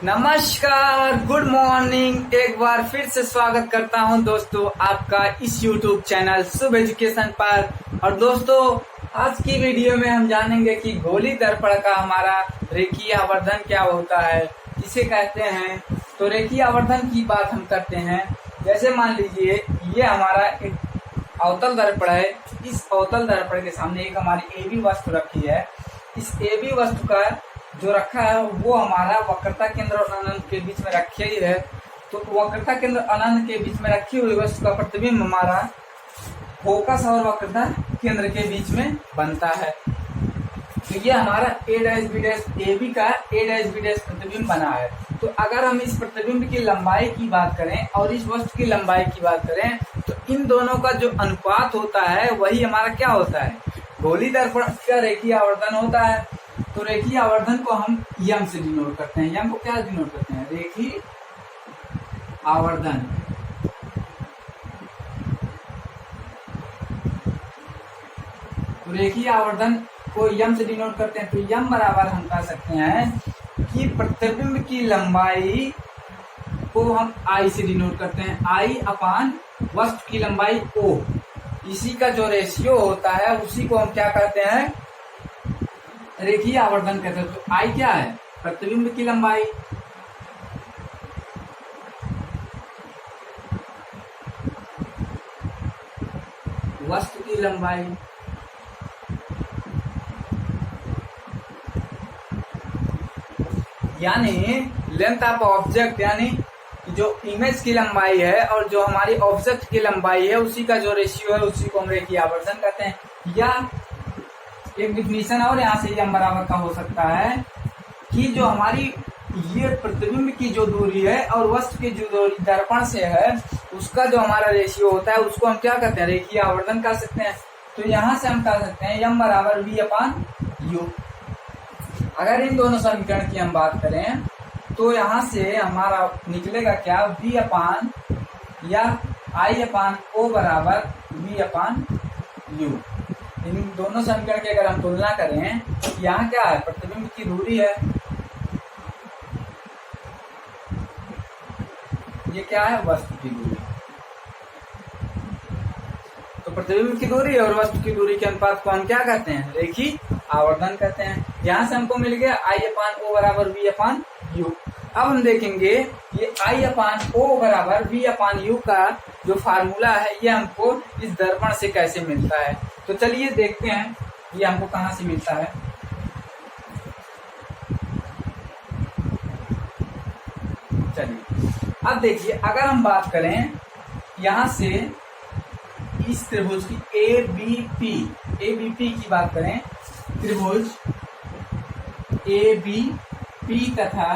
नमस्कार, good morning. एक बार फिर से स्वागत करता हूं दोस्तों आपका इस YouTube चैनल शुभ एजुकेशन पर। और दोस्तों आज की वीडियो में हम जानेंगे कि गोली दर्पण का हमारा रेखीय आवर्धन क्या होता है, किसे कहते हैं। तो रेखीय आवर्धन की बात हम करते हैं। जैसे मान लीजिए ये हमारा एक अवतल दर्पण है। इस अवतल दर्पण के सामने एक हमारी AB वस्तु रखी है। इस AB वस्तु का जो रखा है वो हमारा वक्रता केंद्र और अनंत के बीच में रखी ही है। तो वक्रता केंद्र अनंत के बीच में रखी हुई वस्तु का प्रतिबिंब हमारा फोकस और वक्रता केंद्र के बीच में बनता है। तो ये हमारा AB का A' प्रतिबिंब बना है। तो अगर हम इस प्रतिबिंब की लंबाई की बात करें और इस वस्तु की लंबाई की बात करें तो इन दोनों का जो अनुपात होता है वही हमारा क्या होता है, गोली दर्पण का रेखीय आवर्धन होता है। तो रेखीय आवर्धन को हम यम से डिनोट करते हैं। यम को क्या डिनोट करते हैं, रेखीय आवर्धन। तो रेखीय आवर्धन को यम से डिनोट करते हैं। तो यम बराबर हम कह सकते हैं कि प्रतिबिंब की लंबाई को हम आई से डिनोट करते हैं, आई अपान वस्तु की लंबाई ओ। इसी का जो रेशियो होता है उसी को हम क्या कहते हैं, रेखीय आवर्धन कहते हैं। तो आई क्या है, प्रतिबिंब की लंबाई, वस्तु की लंबाई, यानी लेंथ ऑफ ऑब्जेक्ट, यानी जो इमेज की लंबाई है और जो हमारी ऑब्जेक्ट की लंबाई है उसी का जो रेशियो है उसी को हम रेखीय आवर्धन कहते हैं। या एक डिफिनीशन और यहाँ से यम बराबर का हो सकता है कि जो हमारी ये प्रतिबिंब की जो दूरी है और वस्तु की जो दूरी दर्पण से है उसका जो हमारा रेशियो होता है उसको हम क्या कहते हैं, रेखीय आवर्धन कह सकते हैं। तो यहाँ से हम कह सकते हैं यम बराबर V अपान U। अगर इन दोनों समीकरण की हम बात करें तो यहाँ से हमारा निकलेगा क्या, V अपान या I अपान O बराबर V अपान U। इन दोनों समीकरण की अगर हम तुलना करें, यहाँ क्या है, प्रतिबिंब की दूरी है, ये क्या है, वस्तु की दूरी। तो प्रतिबिंब की दूरी और वस्तु की दूरी के अनुपात को हम क्या कहते हैं, रेखीय आवर्धन कहते हैं। यहाँ से हमको मिल गया I अपान O बराबर V अपान U। अब हम देखेंगे ये I अपान O बराबर V अपान U का जो फार्मूला है ये हमको इस दर्पण से कैसे मिलता है। तो चलिए देखते हैं ये हमको कहाँ से मिलता है। चलिए अब देखिए, अगर हम बात करें यहाँ से इस त्रिभुज की ABP की बात करें, त्रिभुज ABP तथा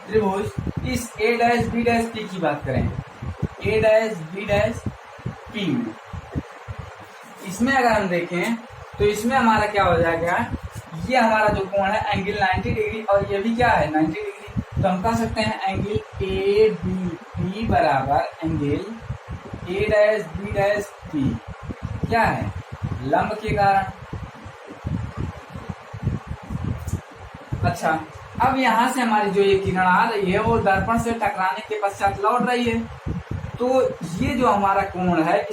त्रिभुज इस A'B'P की बात करें, A'B'P में, इसमें अगर हम देखें तो इसमें हमारा क्या हो जाएगा, ये हमारा जो कोण है एंगल 90 डिग्री और ये भी क्या है 90 डिग्री। तो हम कह सकते हैं एंगल ABP बराबर एंगल A'B'P क्या है, लंब के कारण। अच्छा, अब यहाँ से हमारी जो ये किरण आ रही है वो दर्पण से टकराने के पश्चात लौट रही है। तो ये जो हमारा कोण है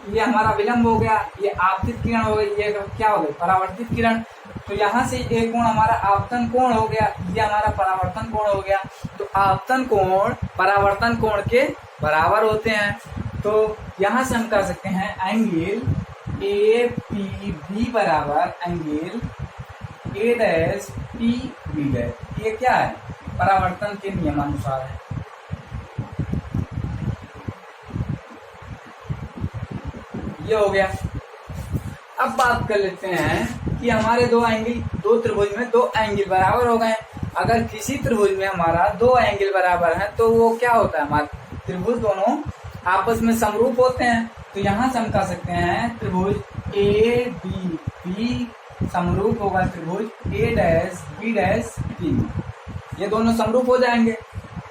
ये हमारा विलंब हो गया, ये आपतित किरण हो गई, ये क्या हो गई, परावर्तित किरण। तो यहाँ से ये कोण हमारा आपतन कोण हो गया, ये हमारा परावर्तन कोण हो गया। तो आपतन कोण परावर्तन कोण के बराबर होते हैं। तो यहाँ से हम कह सकते हैं एंगल APB बराबर एंगल A'Pb। ये क्या है, परावर्तन के नियमानुसार है। ये हो गया। अब बात कर लेते हैं कि हमारे दो त्रिभुज में दो एंगल बराबर हो गए। अगर किसी त्रिभुज में हमारा दो एंगल बराबर है तो वो क्या होता है, हमारे त्रिभुज दोनों आपस में समरूप होते हैं। तो यहाँ से हम कह सकते हैं त्रिभुज ABP समरूप होगा त्रिभुज A'B'P। ये दोनों समरूप हो जाएंगे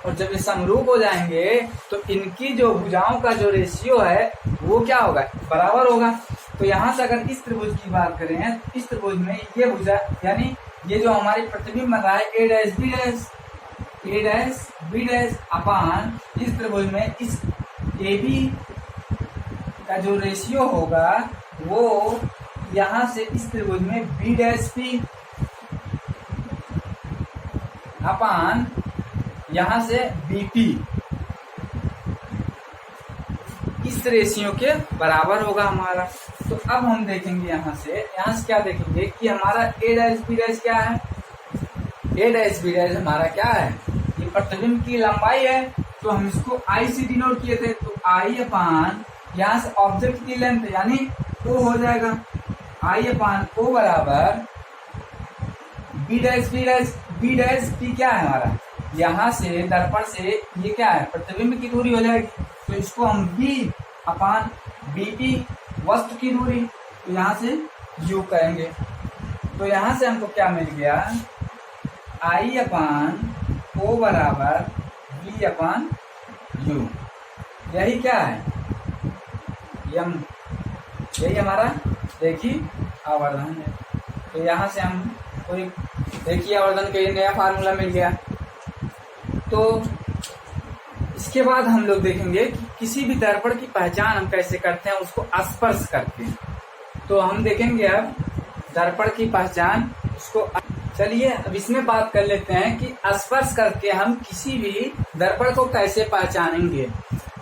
और जब ये समरूप हो जाएंगे तो इनकी जो भुजाओं का जो रेशियो है वो क्या होगा, बराबर होगा। तो यहाँ से अगर इस त्रिभुज की बात करें, इस त्रिभुज में ये भुजा यानी ये जो हमारी प्रतिबिंब बन रहा है A' B' A dash B dash upon इस त्रिभुज में इस ए बी का जो रेशियो होगा वो यहां से इस त्रिभुज में बी डैश पी अपान यहां से बीपी इस रेशियो के बराबर होगा हमारा। तो अब हम देखेंगे यहां से क्या देखेंगे कि हमारा ए डैश बी डैश क्या है। ए डैश बी डैश हमारा क्या है, ये प्रतिबिंब की लंबाई है। तो हम इसको आई से डिनोट किए थे, तो आई अपान यहां से ऑब्जेक्ट की लेंथ यानी ओ हो जाएगा। आई अपान ओ बराबर B dash B dash B dash P क्या है हमारा, यहाँ से दर्पण से ये क्या है प्रतिबिंब की दूरी हो जाएगी। तो इसको हम बी अपान बीपी वस्तु की दूरी, तो यहाँ से यू करेंगे। तो यहाँ से हमको क्या मिल गया, आई अपान ओ बराबर बी अपान यू। यही क्या है, यही हमारा देखिए आवर्धन है। तो यहाँ से हम कोई देखिए आवर्धन का ये नया फार्मूला मिल गया। तो इसके बाद हम लोग देखेंगे कि किसी भी दर्पण की पहचान हम कैसे करते हैं, उसको स्पर्श करके। तो हम देखेंगे अब दर्पण की पहचान उसको। चलिए अब इसमें बात कर लेते हैं कि स्पर्श करके हम किसी भी दर्पण को कैसे पहचानेंगे।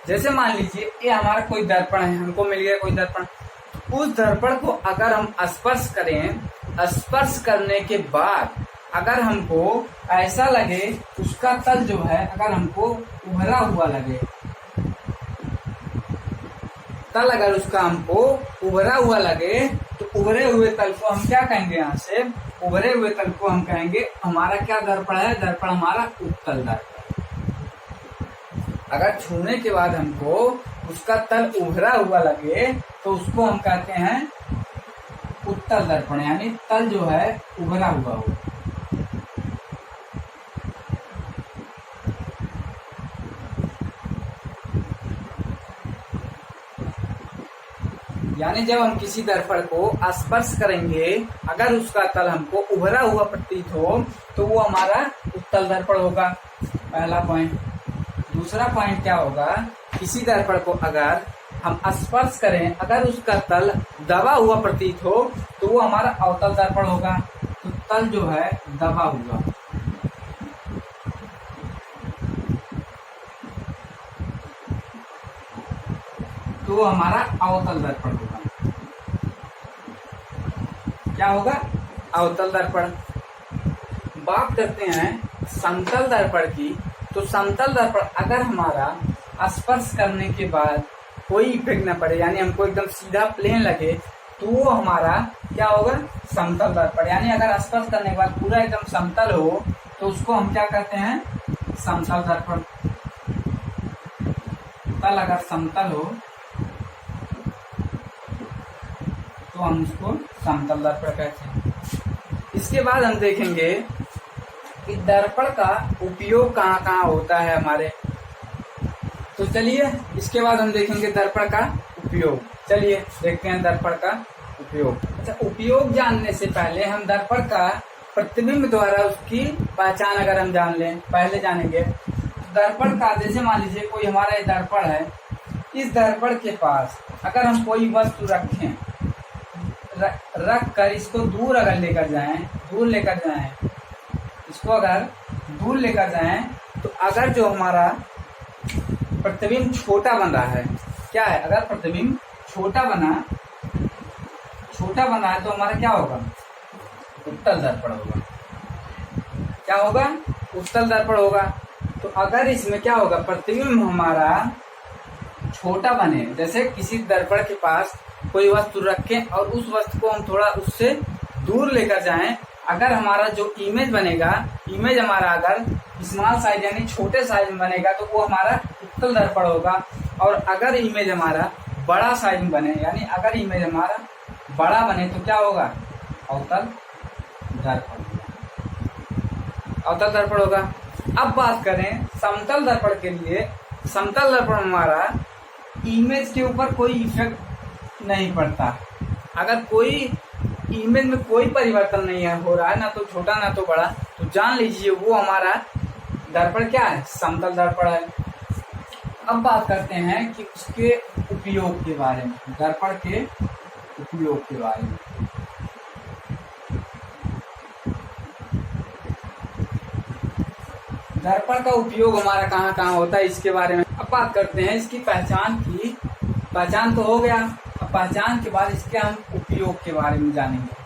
जैसे मान लीजिए ये हमारा कोई दर्पण है, हमको मिल गया कोई दर्पण। उस दर्पण को अगर हम स्पर्श करें, स्पर्श करने के बाद अगर हमको ऐसा लगे उसका तल जो है अगर हमको उभरा हुआ लगे, तल अगर उसका हमको उभरा हुआ लगे, तो उभरे हुए तल को हम क्या कहेंगे, यहाँ से उभरे हुए तल को हम कहेंगे हमारा क्या दर्पण है, दर्पण हमारा उत्तल दर्पण। अगर छूने के बाद हमको उसका तल उभरा हुआ लगे तो उसको हम कहते हैं उत्तल दर्पण, यानी तल जो है उभरा हुआ हो। यानी जब हम किसी दर्पण को स्पर्श करेंगे, अगर उसका तल हमको उभरा हुआ प्रतीत हो तो वो हमारा उत्तल दर्पण होगा, पहला पॉइंट। दूसरा पॉइंट क्या होगा, किसी दर्पण को अगर हम स्पर्श करें, अगर उसका तल दबा हुआ प्रतीत हो तो वो हमारा अवतल दर्पण होगा। तो तल जो है दबा हुआ, तो वो हमारा अवतल दर्पण होगा। क्या होगा, अवतल दर्पण। बात करते हैं समतल दर्पण की। तो समतल दर्पण अगर हमारा स्पर्श करने के बाद कोई इफेक्ट न पड़े, यानी हमको एकदम सीधा प्लेन लगे, तो वो हमारा क्या होगा, समतल दर्पण। यानी अगर स्पर्श करने के बाद पूरा एकदम समतल हो तो उसको हम क्या कहते हैं, समतल दर्पण। तल अगर समतल हो तो हम उसको समतल दर्पण कहते हैं। इसके बाद हम देखेंगे कि दर्पण का उपयोग कहाँ कहाँ होता है हमारे। तो चलिए इसके बाद हम देखेंगे दर्पण का उपयोग। चलिए देखते हैं दर्पण का उपयोग। अच्छा, उपयोग जानने से पहले हम दर्पण का प्रतिबिंब द्वारा उसकी पहचान अगर हम जान लें, पहले जानेंगे। दर्पण का जैसे मान लीजिए कोई हमारा दर्पण है, इस दर्पण के पास अगर हम कोई वस्तु रखें, रख कर इसको दूर अगर लेकर जाएं, इसको अगर दूर लेकर जाएं, तो अगर जो हमारा प्रतिबिंब छोटा बन रहा है, क्या है, अगर प्रतिबिंब छोटा बना है तो हमारा क्या होगा, उत्तल दर्पण होगा। क्या होगा, उत्तल दर्पण होगा। तो अगर इसमें क्या होगा, प्रतिबिंब हमारा छोटा बने, जैसे किसी दर्पण के पास कोई वस्तु रखें और उस वस्तु को हम थोड़ा उससे दूर लेकर जाएं, अगर हमारा जो इमेज बनेगा, इमेज हमारा अगर स्मॉल साइज यानी छोटे साइज में बनेगा तो वो हमारा उत्तल दर्पण होगा। और अगर इमेज हमारा बड़ा साइज में बने, यानी अगर इमेज हमारा बड़ा बने तो क्या होगा, अवतल दर्पण, अवतल दर्पण होगा। अब बात करें समतल दर्पण के लिए। समतल दर्पण हमारा इमेज के ऊपर कोई इफेक्ट नहीं पड़ता। अगर कोई इमेज में कोई परिवर्तन नहीं है, हो रहा है, ना तो छोटा ना तो बड़ा, तो जान लीजिए वो हमारा दर्पण क्या है, समतल दर्पण है। अब बात करते हैं कि उसके उपयोग के बारे में, दर्पण के उपयोग के बारे में। दर्पण का उपयोग हमारा कहाँ कहाँ होता है इसके बारे में अब बात करते हैं। इसकी पहचान तो हो गया। अब पहचान के बाद इसके हम उपयोग के बारे में जानेंगे।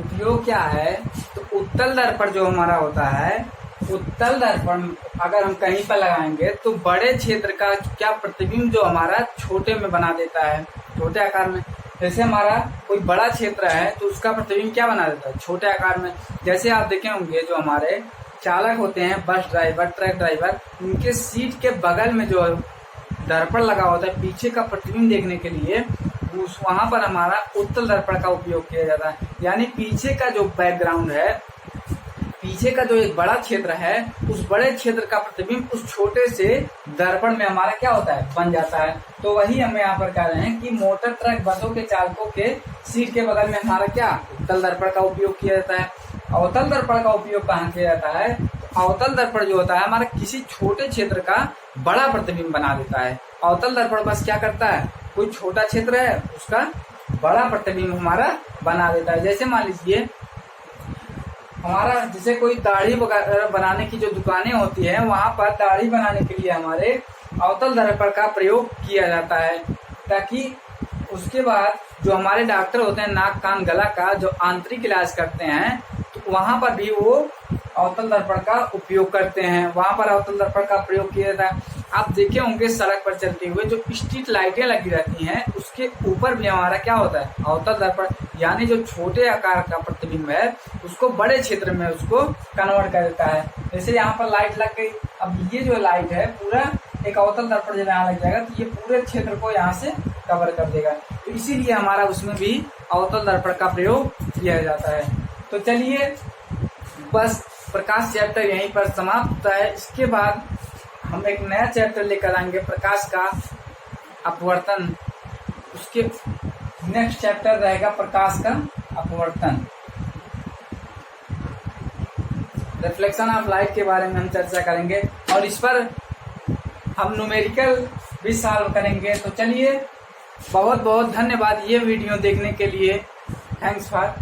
उपयोग क्या है, तो उत्तल दर्पण जो हमारा होता है, उत्तल दर्पण अगर हम कहीं पर लगाएंगे तो बड़े क्षेत्र का क्या प्रतिबिंब जो हमारा छोटे में बना देता है, छोटे आकार में। जैसे हमारा कोई बड़ा क्षेत्र है तो उसका प्रतिबिंब क्या बना देता है, छोटे आकार में। जैसे आप देखे होंगे जो हमारे चालक होते हैं, बस ड्राइवर, ट्रक ड्राइवर, उनके सीट के बगल में जो दर्पण लगा होता है पीछे का प्रतिबिंब देखने के लिए, वहां पर हमारा उत्तल दर्पण का उपयोग किया जाता है। यानी पीछे का जो बैकग्राउंड है, पीछे का जो एक बड़ा क्षेत्र है, उस बड़े क्षेत्र का प्रतिबिंब उस छोटे से दर्पण में हमारा क्या होता है, बन जाता है। तो वही हम यहाँ पर कह रहे हैं कि मोटर ट्रक बसों के चालकों के सीट के बगल में हमारा क्या, उत्तल दर्पण का उपयोग किया जाता है। अवतल दर्पण का उपयोग कहाँ किया जाता है, तो अवतल दर्पण जो होता है हमारा किसी छोटे क्षेत्र का बड़ा प्रतिबिंब बना देता है। अवतल दर्पण बस क्या करता है, कोई छोटा क्षेत्र है उसका बड़ा प्रतिबिंब हमारा बना देता है। जैसे मान लीजिए हमारा जैसे कोई दाढ़ी वगैरह बनाने की जो दुकानें होती है, वहां पर दाढ़ी बनाने के लिए हमारे अवतल दर्पण का प्रयोग किया जाता है, ताकि उसके बाद जो हमारे डॉक्टर होते हैं नाक कान गला का जो आंतरिक इलाज करते हैं, तो वहां पर भी वो अवतल दर्पण का उपयोग करते हैं, वहां पर अवतल दर्पण का प्रयोग किया जाता है। आप देखे होंगे सड़क पर चलते हुए जो स्ट्रीट लाइटें लगी रहती हैं, उसके ऊपर भी हमारा क्या होता है, अवतल दर्पण। यानी जो छोटे आकार का प्रतिबिंब है उसको बड़े क्षेत्र में उसको कन्वर्ट कर देता है। जैसे यहाँ पर लाइट लग गई, अब ये जो लाइट है पूरा एक अवतल दर्पण जब यहाँ लग जाएगा तो ये पूरे क्षेत्र को यहाँ से कवर कर देगा। तो इसीलिए हमारा उसमें भी अवतल दर्पण का प्रयोग किया जाता है। तो चलिए बस प्रकाश चैप्टर यहीं पर समाप्त होता है। इसके बाद हम एक नया चैप्टर लेकर आएंगे, प्रकाश का अपवर्तन। उसके नेक्स्ट चैप्टर रहेगा प्रकाश का अपवर्तन, रिफ्लेक्शन ऑफ लाइट के बारे में हम चर्चा करेंगे और इस पर हम न्यूमेरिकल भी सॉल्व करेंगे। तो चलिए बहुत बहुत धन्यवाद ये वीडियो देखने के लिए। Thanks for